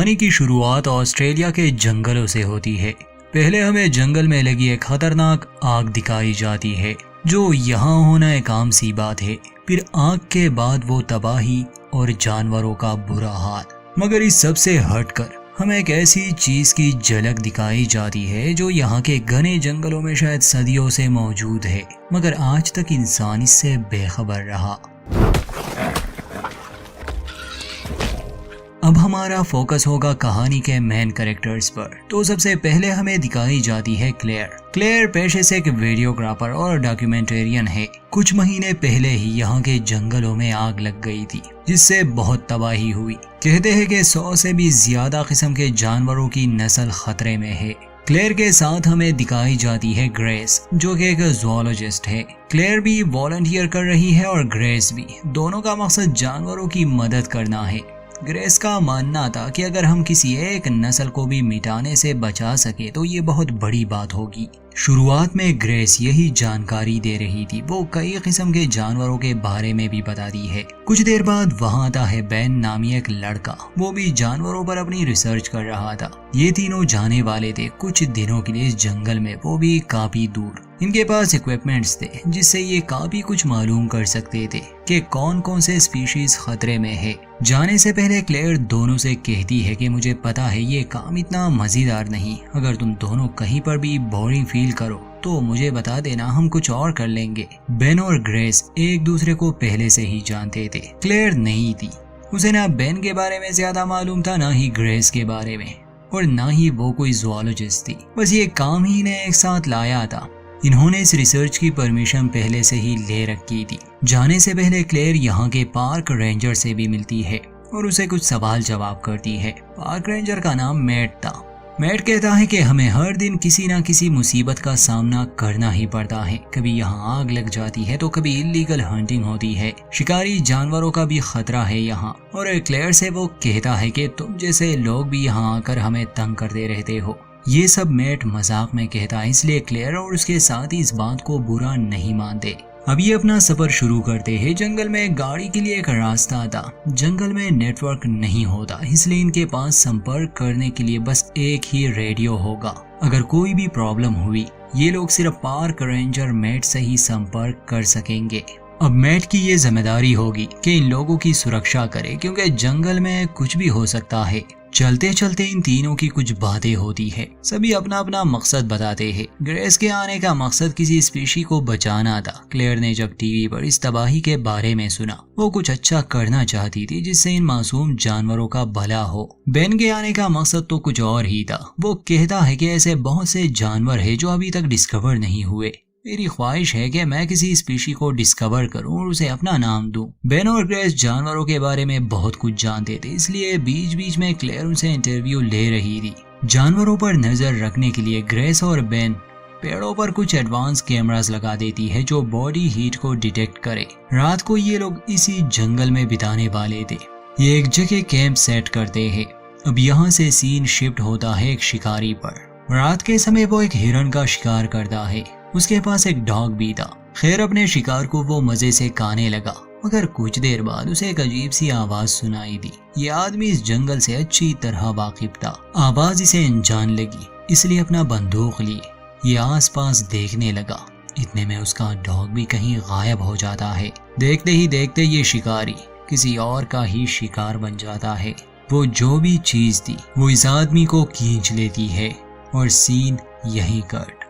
कहानी की शुरुआत ऑस्ट्रेलिया के जंगलों से होती है। पहले हमें जंगल में लगी एक खतरनाक आग दिखाई जाती है, जो यहाँ होना एक आम सी बात है। फिर आग के बाद वो तबाही और जानवरों का बुरा हाल। मगर इस सब से हटकर हमें एक ऐसी चीज की झलक दिखाई जाती है जो यहाँ के घने जंगलों में शायद सदियों से मौजूद है, मगर आज तक इंसान इससे बेखबर रहा। अब हमारा फोकस होगा कहानी के मेन कैरेक्टर्स पर। तो सबसे पहले हमें दिखाई जाती है क्लेयर। क्लेयर पेशे से एक वीडियोग्राफर और डॉक्यूमेंटेरियन है। कुछ महीने पहले ही यहाँ के जंगलों में आग लग गई थी, जिससे बहुत तबाही हुई। कहते हैं कि 100 से भी ज्यादा किस्म के जानवरों की नस्ल खतरे में है। क्लेयर के साथ हमें दिखाई जाती है ग्रेस, जो कि एक ज़ूलॉजिस्ट है। क्लेयर भी वॉलंटियर कर रही है और ग्रेस भी। दोनों का मकसद जानवरों की मदद करना है। ग्रेस का मानना था कि अगर हम किसी एक नस्ल को भी मिटाने से बचा सके तो ये बहुत बड़ी बात होगी। शुरुआत में ग्रेस यही जानकारी दे रही थी। वो कई किस्म के जानवरों के बारे में भी बताती है। कुछ देर बाद वहाँ आता है बेन नामी एक लड़का। वो भी जानवरों पर अपनी रिसर्च कर रहा था। ये तीनों जाने वाले थे कुछ दिनों के लिए इस जंगल में, वो भी काफी दूर। इनके पास इक्विपमेंट्स थे जिससे ये काफी कुछ मालूम कर सकते थे कि कौन कौन से स्पीशीज खतरे में है। जाने से पहले क्लेयर दोनों से कहती है कि मुझे पता है ये काम इतना मजेदार नहीं। अगर तुम दोनों कहीं पर भी बोरिंग फील करो तो मुझे बता देना, हम कुछ और कर लेंगे। बेन और ग्रेस एक दूसरे को पहले से ही जानते थे। क्लेयर नहीं थी, उसे ना बेन के बारे में ज्यादा मालूम था, ना ही ग्रेस के बारे में, और ना ही वो कोई ज़ूलॉजिस्ट थी। बस ये काम ही ने एक साथ लाया था। इन्होंने इस रिसर्च की परमिशन पहले से ही ले रखी थी। जाने से पहले क्लेयर यहाँ के पार्क रेंजर से भी मिलती है और उसे कुछ सवाल जवाब करती है। पार्क रेंजर का नाम मैट था। मैट कहता है कि हमें हर दिन किसी न किसी मुसीबत का सामना करना ही पड़ता है। कभी यहाँ आग लग जाती है तो कभी इलीगल हंटिंग होती है। शिकारी जानवरों का भी खतरा है यहाँ। और क्लेयर से वो कहता है कि तुम जैसे लोग भी यहाँ आकर हमें तंग करते रहते हो। ये सब मैट मजाक में कहता है, इसलिए क्लेयर और उसके साथ ही इस बात को बुरा नहीं मानते। अब ये अपना सफर शुरू करते हैं। जंगल में गाड़ी के लिए एक रास्ता था। जंगल में नेटवर्क नहीं होता, इसलिए इनके पास संपर्क करने के लिए बस एक ही रेडियो होगा। अगर कोई भी प्रॉब्लम हुई ये लोग सिर्फ पार्क रेंजर मैट से ही संपर्क कर सकेंगे। अब मैट की ये जिम्मेदारी होगी कि इन लोगों की सुरक्षा करे, क्योंकि जंगल में कुछ भी हो सकता है। चलते चलते इन तीनों की कुछ बातें होती है। सभी अपना अपना मकसद बताते हैं। ग्रेस के आने का मकसद किसी स्पीशी को बचाना था। क्लेयर ने जब टीवी पर इस तबाही के बारे में सुना, वो कुछ अच्छा करना चाहती थी जिससे इन मासूम जानवरों का भला हो। बेन के आने का मकसद तो कुछ और ही था। वो कहता है कि ऐसे बहुत से जानवर है जो अभी तक डिस्कवर नहीं हुए। मेरी ख्वाहिश है कि मैं किसी स्पीशी को डिस्कवर करूं और उसे अपना नाम दूं। बेन और ग्रेस जानवरों के बारे में बहुत कुछ जानते थे, इसलिए बीच बीच में क्लेयर उनसे इंटरव्यू ले रही थी। जानवरों पर नजर रखने के लिए ग्रेस और बेन पेड़ों पर कुछ एडवांस कैमरास लगा देती है जो बॉडी हीट को डिटेक्ट करे। रात को ये लोग इसी जंगल में बिताने वाले थे। ये एक जगह कैंप सेट करते हैं। अब यहाँ से सीन शिफ्ट होता है एक शिकारी पर। रात के समय वो एक हिरन का शिकार करता है। उसके पास एक डॉग भी था। खैर अपने शिकार को वो मजे से खाने लगा, मगर कुछ देर बाद उसे एक अजीब सी आवाज सुनाई दी। ये आदमी इस जंगल से अच्छी तरह वाकिफ था। आवाज इसे अनजान लगी, इसलिए अपना बंदूक लिए ये आसपास देखने लगा। इतने में उसका डॉग भी कहीं गायब हो जाता है। देखते ही देखते ये शिकारी किसी और का ही शिकार बन जाता है। वो जो भी चीज थी वो इस आदमी को खींच लेती है और सीन यहीं कट।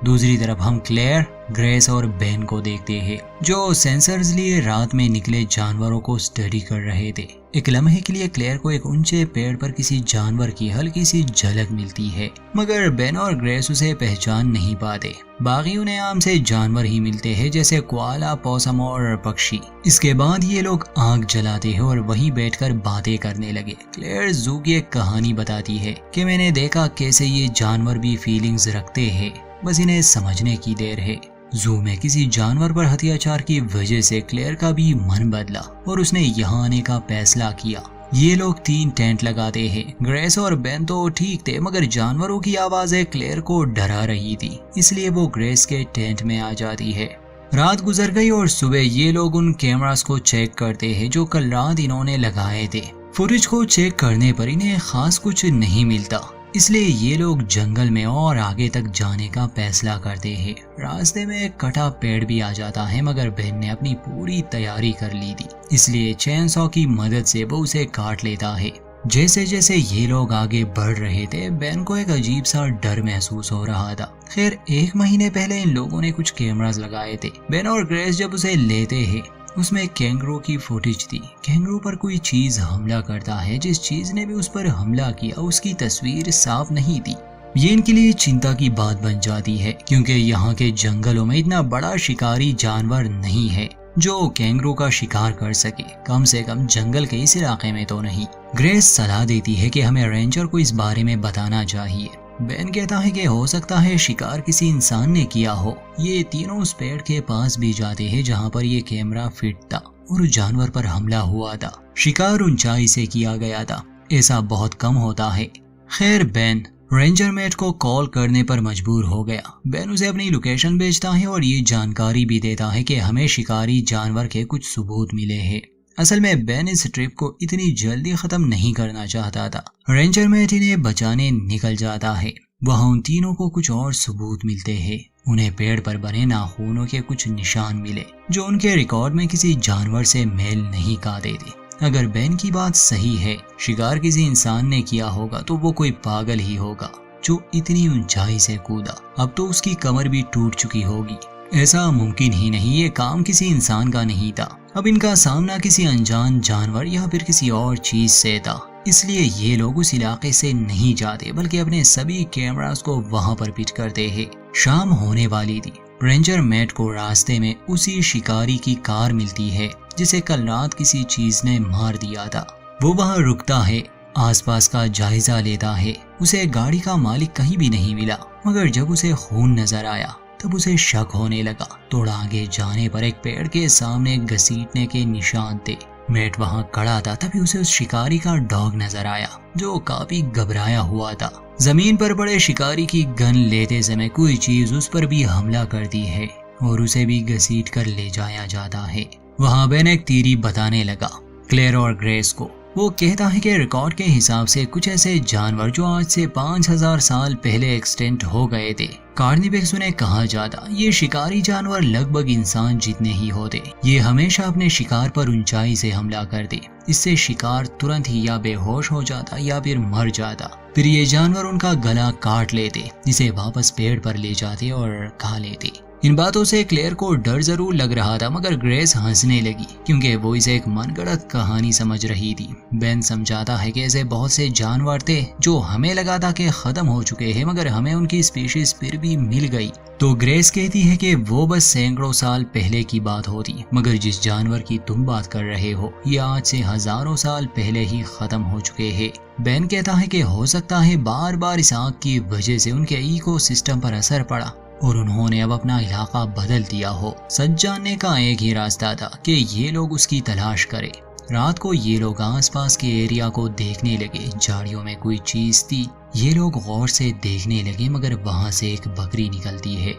दूसरी तरफ हम क्लेयर, ग्रेस और बेन को देखते हैं, जो सेंसर्स लिए रात में निकले जानवरों को स्टडी कर रहे थे। एक लम्हे के लिए क्लेयर को एक ऊंचे पेड़ पर किसी जानवर की हल्की सी झलक मिलती है, मगर बेन और ग्रेस उसे पहचान नहीं पाते। बाकी उन्हें आम से जानवर ही मिलते हैं, जैसे कोआला, पॉसम और पक्षी। इसके बाद ये लोग आग जलाते हैं और वहीं बैठकर बातें करने लगे। क्लेयर जू की एक कहानी बताती है कि मैंने देखा कैसे ये जानवर भी फीलिंग्स रखते हैं, बस इन्हें समझने की देर है। जू में किसी जानवर पर अत्याचार की वजह से क्लेयर का भी मन बदला और उसने यहाँ आने का फैसला किया। ये लोग 3 टेंट लगाते हैं। ग्रेस और बेन तो ठीक थे, मगर जानवरों की आवाजें क्लेयर को डरा रही थी, इसलिए वो ग्रेस के टेंट में आ जाती है। रात गुजर गई और सुबह ये लोग उन कैमरास को चेक करते हैं जो कल रात इन्होंने लगाए थे। फुटेज को चेक करने पर इन्हें खास कुछ नहीं मिलता, इसलिए ये लोग जंगल में और आगे तक जाने का फैसला करते हैं। रास्ते में एक कटा पेड़ भी आ जाता है, मगर बेन ने अपनी पूरी तैयारी कर ली थी, इसलिए चेन सॉ की मदद से वो उसे काट लेता है। जैसे जैसे ये लोग आगे बढ़ रहे थे, बेन को एक अजीब सा डर महसूस हो रहा था। खैर, 1 महीने पहले इन लोगों ने कुछ कैमरास लगाए थे। बेन और ग्रेस जब उसे लेते हैं, उसमें कैंगरू की फुटेज थी। कैंगरू पर कोई चीज हमला करता है, जिस चीज ने भी उस पर हमला किया उसकी तस्वीर साफ नहीं थी। ये इनके लिए चिंता की बात बन जाती है, क्योंकि यहाँ के जंगलों में इतना बड़ा शिकारी जानवर नहीं है जो कैंगरू का शिकार कर सके, कम से कम जंगल के इस इलाके में तो नहीं। ग्रेस सलाह देती है कि हमें रेंजर को इस बारे में बताना चाहिए। बेन कहता है कि हो सकता है शिकार किसी इंसान ने किया हो। ये तीनों उस पेड़ के पास भी जाते हैं जहाँ पर ये कैमरा फिट था और उस जानवर पर हमला हुआ था। शिकार ऊंचाई से किया गया था, ऐसा बहुत कम होता है। खैर, बेन रेंजर मेट को कॉल करने पर मजबूर हो गया। बेन उसे अपनी लोकेशन भेजता है और ये जानकारी भी देता है कि हमें शिकारी जानवर के कुछ सबूत मिले हैं। असल में बेन इस ट्रिप को इतनी जल्दी खत्म नहीं करना चाहता था। रेंजर मेट इन्हें बचाने निकल जाता है। वहाँ उन तीनों को कुछ और सबूत मिलते हैं। उन्हें पेड़ पर बने नाखूनों के कुछ निशान मिले जो उनके रिकॉर्ड में किसी जानवर से मेल नहीं खाते थे। अगर बेन की बात सही है, शिकार किसी इंसान ने किया होगा, तो वो कोई पागल ही होगा जो इतनी ऊंचाई से कूदा। अब तो उसकी कमर भी टूट चुकी होगी। ऐसा मुमकिन ही नहीं, ये काम किसी इंसान का नहीं था। अब इनका सामना किसी अनजान जानवर या फिर किसी और चीज से था, इसलिए ये लोग उस इलाके से नहीं जाते, बल्कि अपने सभी कैमरास को वहां पर फिट करते हैं। शाम होने वाली थी। रेंजर मैट को रास्ते में उसी शिकारी की कार मिलती है जिसे कल रात किसी चीज ने मार दिया था। वो वहां रुकता है, आसपास का जायजा लेता है। उसे गाड़ी का मालिक कहीं भी नहीं मिला, मगर जब उसे खून नजर आया तब उसे शक होने लगा। थोड़ा आगे जाने पर एक पेड़ के सामने घसीटने के निशान थे। मैट वहां खड़ा था, तभी उसे उस शिकारी का डॉग नजर आया जो काफी घबराया हुआ था। जमीन पर पड़े शिकारी की गन लेते समय कोई चीज उस पर भी हमला करती है और उसे भी घसीट कर ले जाया जाता है। वहां बेन एक थ्योरी बताने लगा क्लेयर और ग्रेस को। वो कहता है कि रिकॉर्ड के हिसाब से कुछ ऐसे जानवर जो आज से 5000 साल पहले एक्सटेंट हो गए थे, कार्निवेक्स उन्हें कहा जाता। ये शिकारी जानवर लगभग इंसान जितने ही होते। ये हमेशा अपने शिकार पर ऊंचाई से हमला करते। इससे शिकार तुरंत ही या बेहोश हो जाता या फिर मर जाता। फिर ये जानवर उनका गला काट लेते, जिसे वापस पेड़ पर ले जाते और खा लेते। इन बातों से क्लेयर को डर जरूर लग रहा था, मगर ग्रेस हंसने लगी क्योंकि वो इसे एक मनगढ़ंत कहानी समझ रही थी। बेन समझाता है कि ऐसे बहुत से जानवर थे जो हमें लगा था कि खत्म हो चुके हैं, मगर हमें उनकी स्पीशीज फिर भी मिल गई। तो ग्रेस कहती है कि वो बस सैकड़ों साल पहले की बात होती, मगर जिस जानवर की तुम बात कर रहे हो ये आज से हजारों साल पहले ही खत्म हो चुके हैं। बेन कहता है कि हो सकता है बार बार इस आग की वजह से उनके इकोसिस्टम पर असर पड़ा और उन्होंने अब अपना इलाका बदल दिया हो। सच जानने का एक ही रास्ता था कि ये लोग उसकी तलाश करें। रात को ये लोग आसपास के एरिया को देखने लगे। झाड़ियों में कोई चीज थी। ये लोग गौर से देखने लगे, मगर वहां से एक बकरी निकलती है।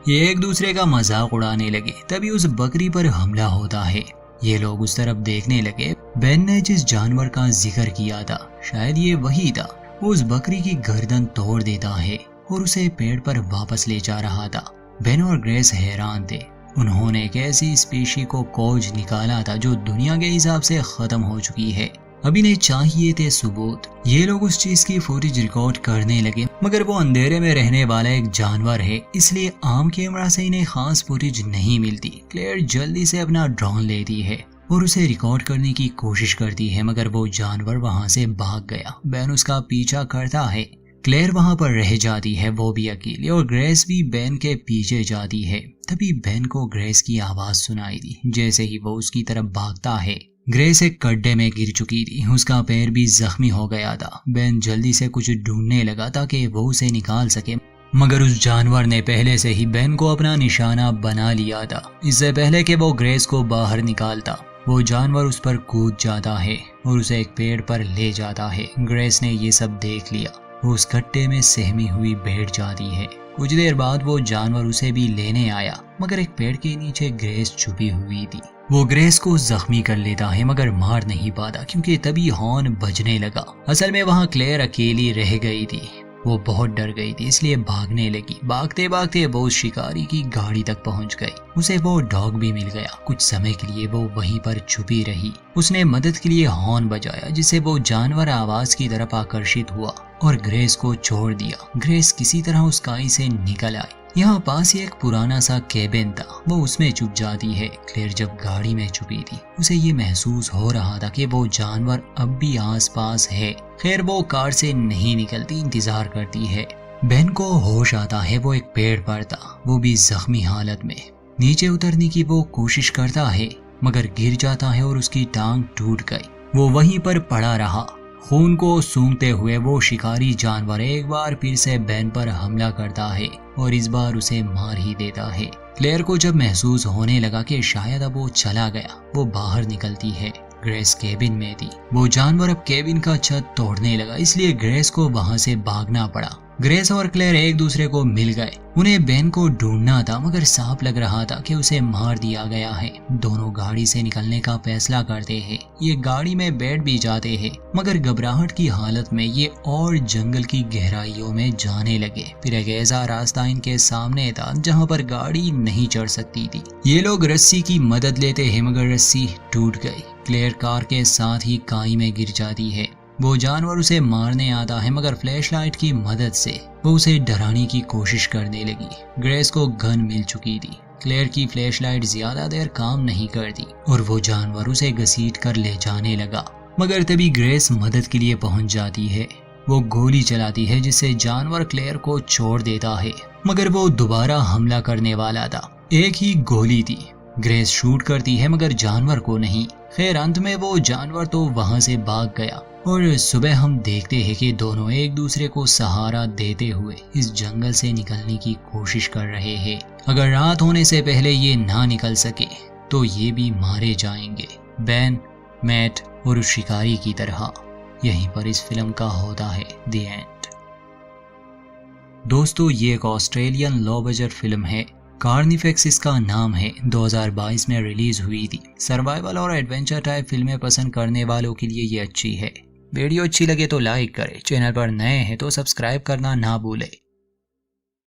ये एक दूसरे का मजाक उड़ाने लगे, तभी उस बकरी पर हमला होता है। ये लोग उस तरफ देखने लगे। बेन ने जिस जानवर का जिक्र किया था शायद ये वही था। वो उस बकरी की गर्दन तोड़ देता है और उसे पेड़ पर वापस ले जा रहा था। बेन और ग्रेस हैरान थे। उन्होंने एक ऐसी स्पीशी को खोज निकाला था जो दुनिया के हिसाब से खत्म हो चुकी है। अब इन्हें चाहिए थे सबूत। ये लोग उस चीज की फुटेज रिकॉर्ड करने लगे, मगर वो अंधेरे में रहने वाला एक जानवर है, इसलिए आम कैमरा से इन्हें खास फुटेज नहीं मिलती। क्लेयर जल्दी से अपना ड्रोन लेती है और उसे रिकॉर्ड करने की कोशिश करती है, मगर वो जानवर वहां से भाग गया। बेन उसका पीछा करता है। क्लेयर वहां पर रह जाती है, वो भी अकेली, और ग्रेस भी बेन के पीछे जाती है। तभी बेन को ग्रेस की आवाज सुनाई दी। जैसे ही वो उसकी तरफ भागता है, ग्रेस एक गड्ढे में गिर चुकी थी। उसका पैर भी जख्मी हो गया था। बेन जल्दी से कुछ ढूंढने लगा ताकि वो उसे निकाल सके, मगर उस जानवर ने पहले से ही बेन को अपना निशाना बना लिया था। इससे पहले कि वो ग्रेस को बाहर निकालता, वो जानवर उस पर कूद जाता है और उसे एक पेड़ पर ले जाता है। ग्रेस ने ये सब देख लिया। वो उस गड्ढे में सहमी हुई बैठ जाती है। कुछ देर बाद वो जानवर उसे भी लेने आया, मगर एक पेड़ के नीचे ग्रेस छुपी हुई थी। वो ग्रेस को जख्मी कर लेता है मगर मार नहीं पाता क्योंकि तभी हॉर्न बजने लगा। असल में वहाँ क्लेयर अकेली रह गई थी। वो बहुत डर गई थी इसलिए भागने लगी। भागते भागते वो शिकारी की गाड़ी तक पहुंच गई। उसे वो डॉग भी मिल गया। कुछ समय के लिए वो वहीं पर छुपी रही। उसने मदद के लिए हॉर्न बजाया जिससे वो जानवर आवाज की तरफ आकर्षित हुआ और ग्रेस को छोड़ दिया। ग्रेस किसी तरह उस काई से निकल आई। यहाँ पास ही एक पुराना सा केबिन था। वो उसमें छुप जाती है। क्लेयर जब गाड़ी में छुपी थी उसे ये महसूस हो रहा था कि वो जानवर अब भी आसपास है। खैर वो कार से नहीं निकलती, इंतजार करती है। बेन को होश आता है। वो एक पेड़ पर था, वो भी जख्मी हालत में। नीचे उतरने की वो कोशिश करता है मगर गिर जाता है और उसकी टांग टूट गई। वो वहीं पर पड़ा रहा। खून को सूंघते हुए वो शिकारी जानवर एक बार फिर से बेन पर हमला करता है और इस बार उसे मार ही देता है। क्लेयर को जब महसूस होने लगा कि शायद अब वो चला गया, वो बाहर निकलती है। ग्रेस केबिन में थी। वो जानवर अब केबिन का छत तोड़ने लगा इसलिए ग्रेस को वहां से भागना पड़ा। ग्रेस और क्लेयर एक दूसरे को मिल गए। उन्हें बेन को ढूंढना था मगर साफ लग रहा था कि उसे मार दिया गया है। दोनों गाड़ी से निकलने का फैसला करते हैं। ये गाड़ी में बैठ भी जाते हैं मगर घबराहट की हालत में ये और जंगल की गहराइयों में जाने लगे। फिर एक ऐसा रास्ता इनके सामने था जहाँ पर गाड़ी नहीं चढ़ सकती थी। ये लोग रस्सी की मदद लेते हैं मगर रस्सी टूट गई। क्लेयर कार के साथ ही काई में गिर जाती है। वो जानवर उसे मारने आता है मगर फ्लैशलाइट की मदद से वो उसे डराने की कोशिश करने लगी। ग्रेस को गन मिल चुकी थी। क्लेयर की फ्लैशलाइट ज्यादा देर काम नहीं करती और वो जानवर उसे घसीट कर ले जाने लगा। मगर तभी ग्रेस मदद के लिए पहुंच जाती है। वो गोली चलाती है जिससे जानवर क्लेयर को छोड़ देता है मगर वो दोबारा हमला करने वाला था। एक ही गोली थी। ग्रेस शूट करती है मगर जानवर को नहीं। खैर अंत में वो जानवर तो वहां से भाग गया और सुबह हम देखते हैं कि दोनों एक दूसरे को सहारा देते हुए इस जंगल से निकलने की कोशिश कर रहे हैं। अगर रात होने से पहले ये ना निकल सके तो ये भी मारे जाएंगे, बेन, मैट और उस शिकारी की तरह। यहीं पर इस फिल्म का होता है द एंड। दोस्तों ये एक ऑस्ट्रेलियन लो बजट फिल्म है। कार्निफेक्स इसका नाम है। 2022 में रिलीज हुई थी। सर्वाइवल और एडवेंचर टाइप फिल्में पसंद करने वालों के लिए ये अच्छी है। वीडियो अच्छी लगे तो लाइक करें। चैनल पर नए हैं तो सब्सक्राइब करना ना भूलें।